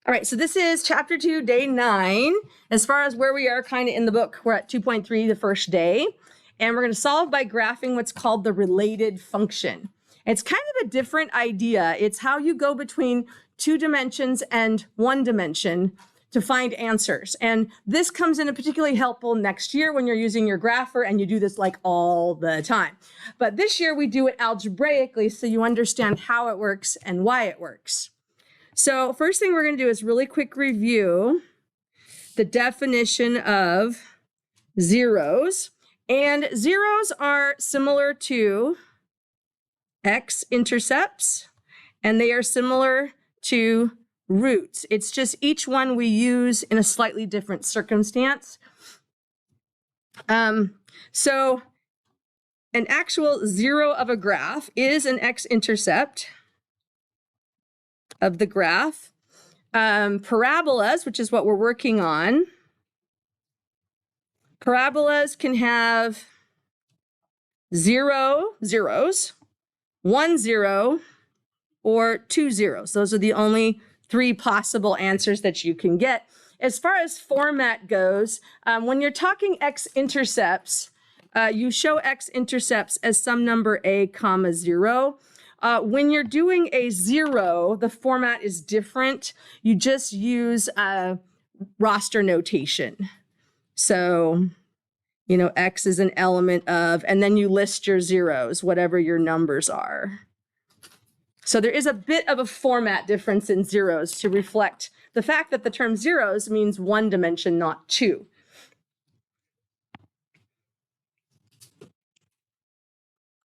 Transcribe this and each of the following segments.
All right, so this is chapter 2, day 9. As far as where we are kind of in the book, we're at 2.3, the first day. And we're going to solve by graphing what's called the related function. It's kind of a different idea. It's how you go between 2 dimensions and 1 dimension to find answers. And this comes in particularly helpful next year when you're using your grapher and you do this like all the time. But this year we do it algebraically so you understand how it works and why it works. So first thing we're going to do is really quick review the definition of zeros. And zeros are similar to x-intercepts, and they are similar to roots. It's just each one we use in a slightly different circumstance. So an actual zero of a graph is an x-intercept of the graph. Parabolas, which is what we're working on. Parabolas can have 0 zeros, 1 0, or 2 zeros. Those are the only 3 possible answers that you can get. As far as format goes, when you're talking x-intercepts, you show x-intercepts as some number a comma 0. When you're doing a 0, the format is different. You just use roster notation. So, you know, x is an element of, and then you list your zeros, whatever your numbers are. So there is a bit of a format difference in zeros to reflect the fact that the term zeros means 1 dimension, not 2.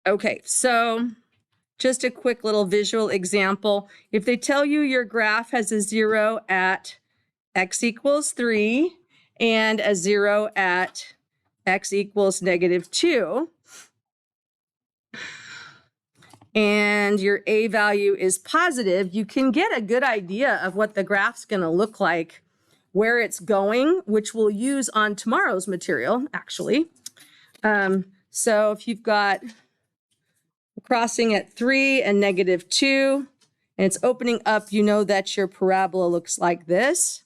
Okay, so just a quick little visual example. If they tell you your graph has a 0 at x equals 3 and a 0 at x equals -2, and your a value is positive, you can get a good idea of what the graph's going to look like, where it's going, which we'll use on tomorrow's material, actually. So if you've got crossing at 3 and -2, and it's opening up, you know that your parabola looks like this.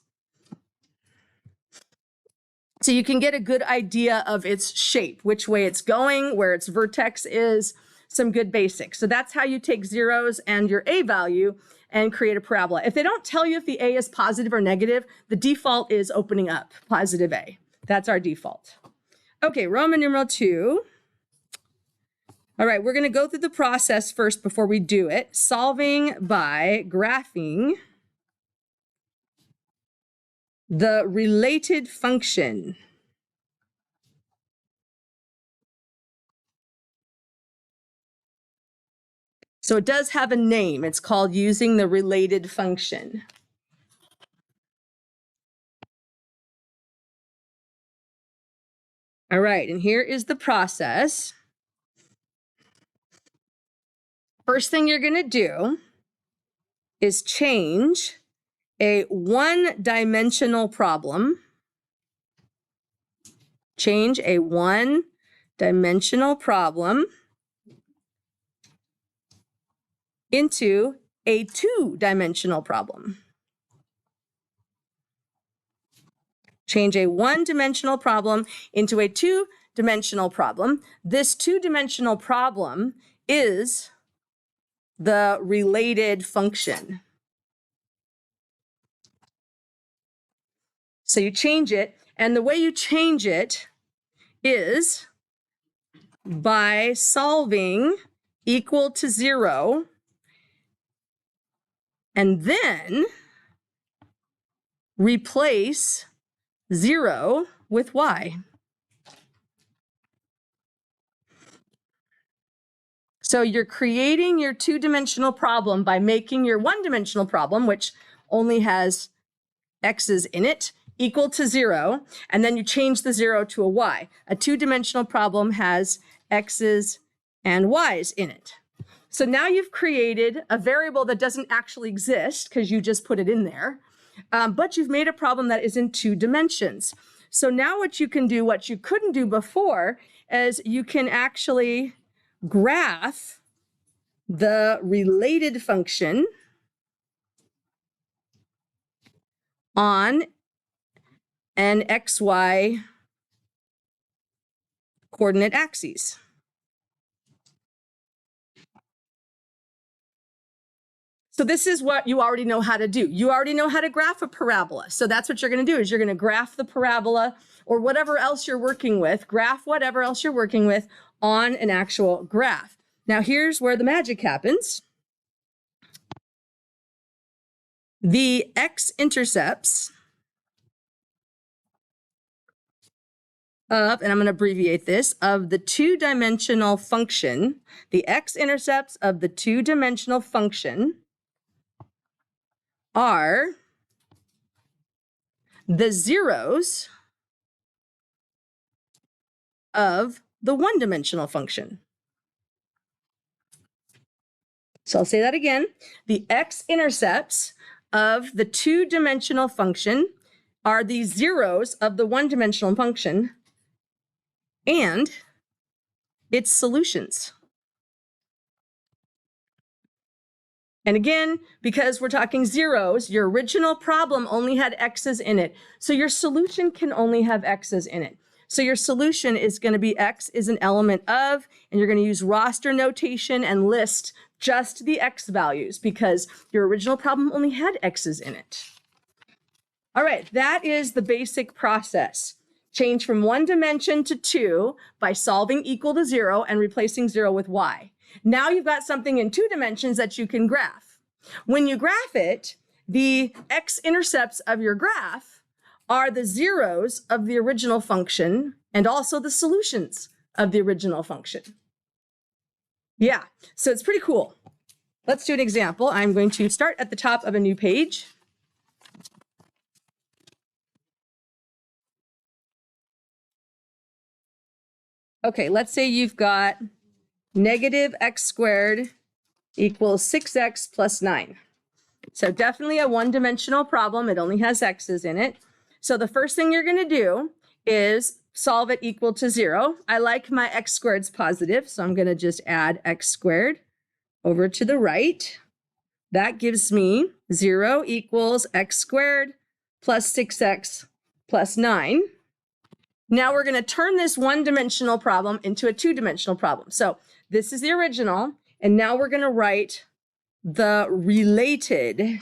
So you can get a good idea of its shape, which way it's going, where its vertex is, some good basics. So that's how you take zeros and your a value and create a parabola. If they don't tell you if the a is positive or negative, the default is opening up, positive a. That's our default. Okay, Roman numeral 2. All right, we're going to go through the process first before we do it. Solving by graphing the related function. So it does have a name. It's called using the related function. All right, and here is the process. First thing you're going to do is change a 1-dimensional problem. Change a 1-dimensional problem into a 2-dimensional problem. Change a 1-dimensional problem into a 2-dimensional problem. This 2-dimensional problem is the related function. So you change it, and the way you change it is by solving equal to 0, and then replace 0 with y. So you're creating your 2-dimensional problem by making your 1-dimensional problem, which only has x's in it, equal to 0, and then you change the 0 to a y. A 2-dimensional problem has x's and y's in it. So now you've created a variable that doesn't actually exist because you just put it in there, but you've made a problem that is in 2 dimensions. So now what you can do, what you couldn't do before, is you can actually graph the related function on an XY coordinate axes. So this is what you already know how to do. You already know how to graph a parabola. So that's what you're going to do is you're going to graph the parabola or whatever else you're working with, graph whatever else you're working with on an actual graph. Now here's where the magic happens. The x-intercepts of, and I'm going to abbreviate this, of the two-dimensional function, the x-intercepts of the two-dimensional function are the zeros of the one-dimensional function. So I'll say that again. The x-intercepts of the two-dimensional function are the zeros of the one-dimensional function and its solutions. And again, because we're talking zeros, your original problem only had x's in it. So your solution can only have x's in it. So your solution is going to be x is an element of, and you're going to use roster notation and list just the x values because your original problem only had x's in it. All right, that is the basic process. Change from one dimension to two by solving equal to 0 and replacing 0 with y. Now you've got something in 2 dimensions that you can graph. When you graph it, the x-intercepts of your graph are the zeros of the original function and also the solutions of the original function. Yeah, so it's pretty cool. Let's do an example. I'm going to start at the top of a new page. Okay, let's say you've got negative x squared equals 6x plus 9. So definitely a one-dimensional problem. It only has x's in it. So the first thing you're going to do is solve it equal to 0. I like my x squareds positive, so I'm going to just add x squared over to the right. That gives me 0 equals x squared plus 6x plus 9. Now we're going to turn this one-dimensional problem into a two-dimensional problem. So this is the original, and now we're going to write the related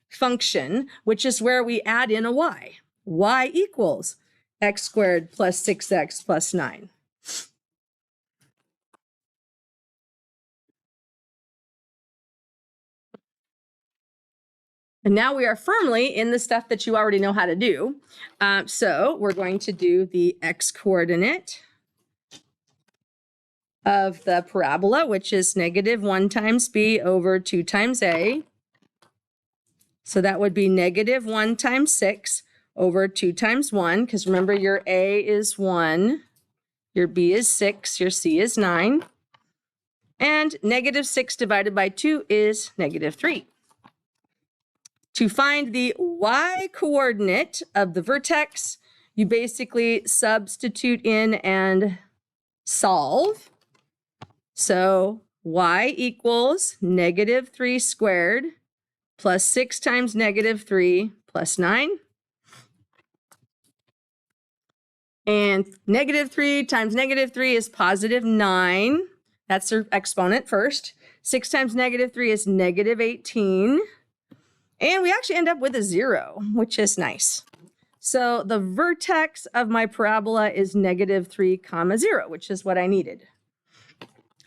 function, which is where we add in a y. Y equals x squared plus 6x plus 9. And now we are firmly in the stuff that you already know how to do. So we're going to do the x-coordinate of the parabola, which is negative 1 times b over 2 times a. So that would be negative 1 times 6 over 2 times 1, because remember your a is 1, your b is 6, your c is 9. And negative 6 divided by 2 is negative 3. To find the y-coordinate of the vertex, you basically substitute in and solve. So y equals negative 3 squared plus 6 times negative 3 plus 9. And negative 3 times negative 3 is positive 9. That's their exponent first. 6 times negative 3 is negative 18. And we actually end up with a 0, which is nice. So the vertex of my parabola is negative 3, 0, which is what I needed.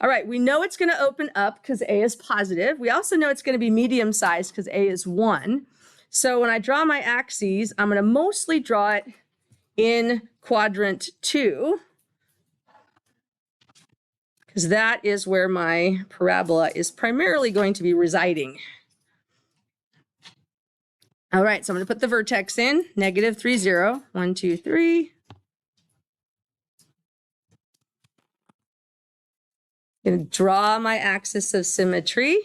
All right, we know it's going to open up because a is positive. We also know it's going to be medium sized because a is 1. So when I draw my axes, I'm going to mostly draw it in quadrant 2, because that is where my parabola is primarily going to be residing. All right, so I'm going to put the vertex in, negative 3, 0, 1, 2, 3. I'm going to draw my axis of symmetry.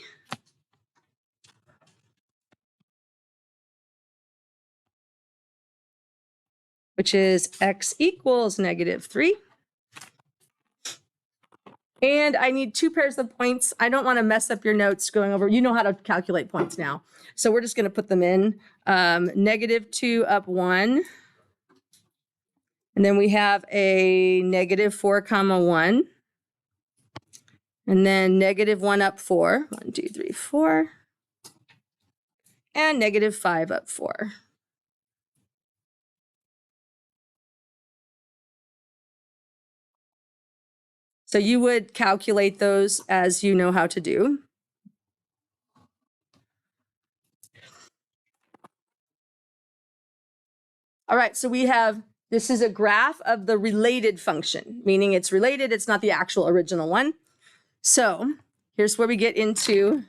Which is x equals negative 3. And I need 2 pairs of points. I don't want to mess up your notes going over. You know how to calculate points now. So we're just going to put them in. -2 up 1. And then we have a -4 comma 1. And then -1 up 4. 1, 2, 3, 4. And -5 up 4. So you would calculate those as you know how to do. All right, so we have, this is a graph of the related function, meaning it's related, it's not the actual original one. So here's where we get into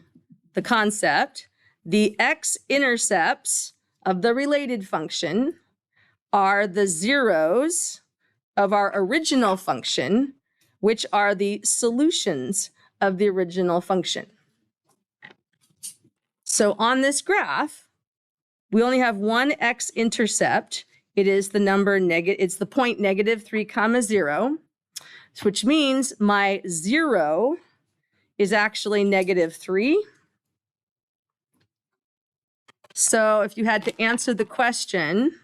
the concept. The x-intercepts of the related function are the zeros of our original function, which are the solutions of the original function. So on this graph, we only have one x-intercept. It is the number it's the point -3 comma 0, which means my 0 is actually -3. So if you had to answer the question,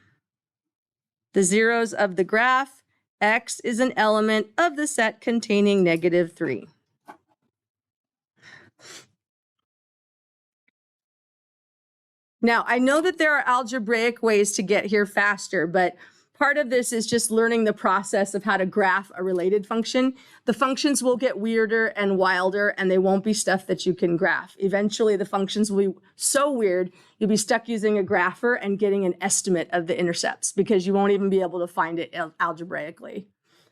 the zeros of the graph, x is an element of the set containing -3. Now, I know that there are algebraic ways to get here faster, but part of this is just learning the process of how to graph a related function. The functions will get weirder and wilder, and they won't be stuff that you can graph. Eventually, the functions will be so weird, you'll be stuck using a grapher and getting an estimate of the intercepts because you won't even be able to find it algebraically.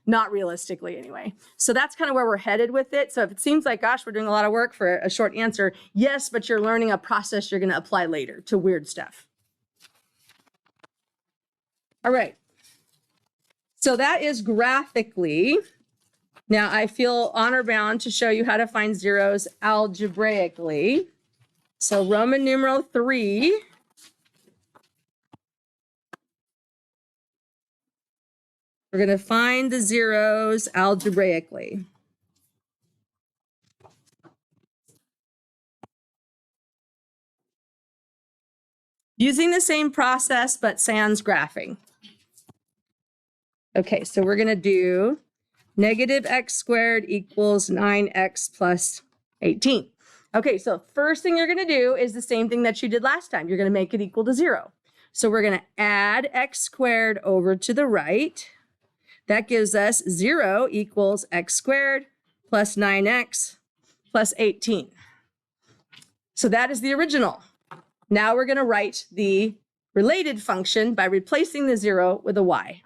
Not realistically, anyway. So that's kind of where we're headed with it. So if it seems like, gosh, we're doing a lot of work for a short answer, yes, but you're learning a process you're going to apply later to weird stuff. All right. So that is graphically. Now I feel honor bound to show you how to find zeros algebraically. So Roman numeral 3. We're going to find the zeros algebraically. Using the same process, but sans graphing. Okay, so we're going to do -x² equals 9x plus 18. Okay, so first thing you're going to do is the same thing that you did last time. You're going to make it equal to 0. So we're going to add x² over to the right. That gives us 0 equals x² plus 9x plus 18. So that is the original. Now we're going to write the related function by replacing the 0 with a y.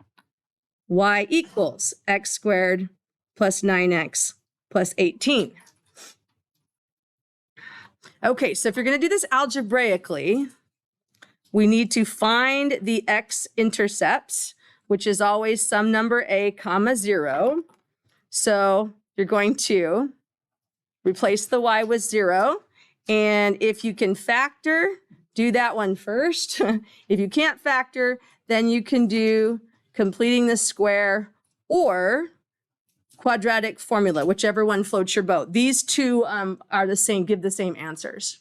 Y equals x² plus 9x plus 18. Okay, so if you're going to do this algebraically, we need to find the x-intercepts, which is always some number a comma 0. So you're going to replace the y with 0. And if you can factor, do that one first. If you can't factor, then you can do completing the square or quadratic formula, whichever one floats your boat. These two are the same, give the same answers.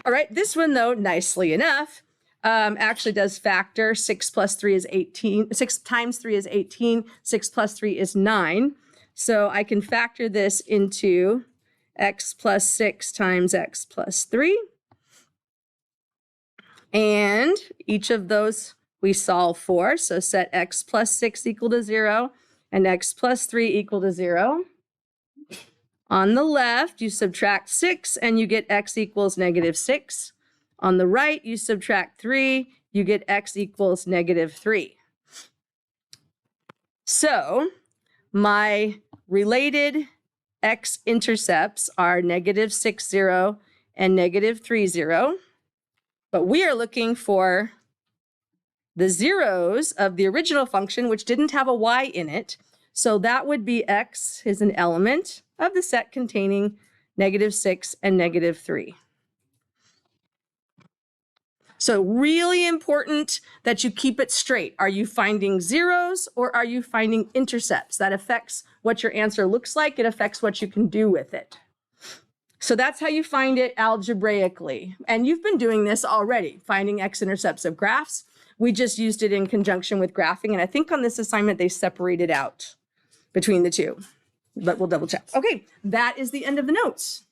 All right, this one though, nicely enough, actually does factor. 6 plus 3 is 18. 6 times 3 is 18. 6 plus 3 is 9. So I can factor this into x plus 6 times x plus 3. And each of those we solve for. So set x plus 6 equal to 0 and x plus 3 equal to 0. On the left, you subtract 6 and you get x equals -6. On the right, you subtract 3, you get x equals -3. So my related x-intercepts are -6, and -3. But we are looking for the zeros of the original function, which didn't have a y in it. So that would be x is an element of the set containing -6 and -3. So really important that you keep it straight. Are you finding zeros or are you finding intercepts? That affects what your answer looks like. It affects what you can do with it. So that's how you find it algebraically. And you've been doing this already, finding x-intercepts of graphs. We just used it in conjunction with graphing. And I think on this assignment, they separated out between the two, but we'll double check. Okay, that is the end of the notes.